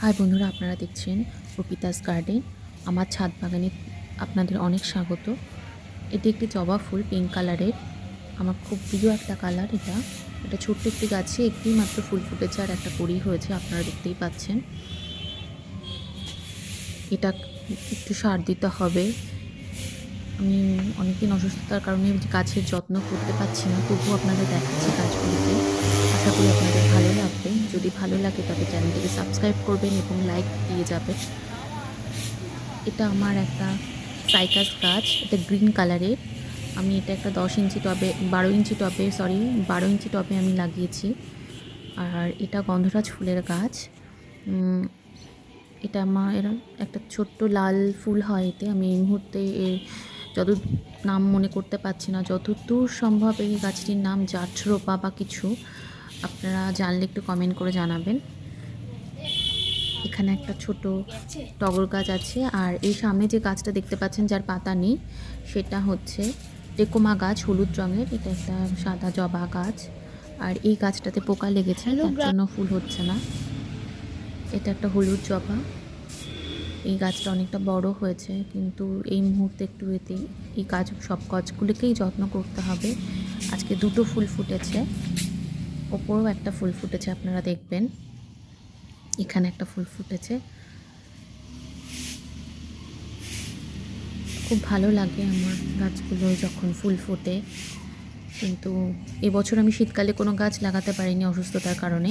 High বন্ধুরা, আপনারা দেখছেন অর্পিতাস গার্ডেন। আমার ছাদ বাগানে আপনাদের অনেক স্বাগত। এটি একটি জবা ফুল, পিঙ্ক কালারের। আমার খুব প্রিয় একটা কালার এটা। এটা ছোট্ট একটি গাছে একটি মাত্র ফুল ফুটেছে আর একটা কুঁড়ি হয়েছে, আপনারা দেখতেই পাচ্ছেন। এটা একটু সার দিতে হবে। আমি অনেকদিন অসুস্থতার কারণে গাছের যত্ন করতে পারছি না, তবুও আপনাদের দেখাচ্ছি গাছগুলিকে। আশা করি আপনাদের ভালো লাগবে। যদি ভালো লাগে তবে চ্যানেলটিকে সাবস্ক্রাইব করবেন এবং লাইক দিয়ে যাবেন। এটা আমার একটা সাইকাস গাছ, এটা গ্রিন কালারের। আমি এটা একটা 10 ইঞ্চি টবে 12 ইঞ্চি টবে আমি লাগিয়েছি। আর এটা গন্ধরাজ ফুলের গাছ। এটা আমার একটা ছোট্ট লাল ফুল হয় এতে। আমি এই মুহূর্তে এর যত নাম মনে করতে পারছি না, যতদূর সম্ভব এই গাছটির নাম জাঠরোপা বা কিছু। আপনারা জানলে একটু কমেন্ট করে জানাবেন। এখানে একটা ছোট টগর গাছ আছে। আর এই সামনে যে গাছটা দেখতে পাচ্ছেন যার পাতা নেই, সেটা হচ্ছে টেকোমা গাছ, হলুদ রঙের। এটা একটা সাদা জবা গাছ। আর এই গাছটাতে পোকা লেগেছে, তার জন্য ফুল হচ্ছে না। এটা একটা হলুদ জবা। এই গাছটা অনেকটা বড় হয়েছে, কিন্তু এই মুহূর্তে একটু এই সব গাছগুলিকেই যত্ন করতে হবে। আজকে দুটো ফুল ফুটেছে, ওপরেও একটা ফুল ফুটেছে, আপনারা দেখবেন। এখানে একটা ফুল ফুটেছে। খুব ভালো লাগে আমার গাছগুলো যখন ফুল ফোটে। কিন্তু এবছর আমি শীতকালে কোনো গাছ লাগাতে পারিনি অসুস্থতার কারণে।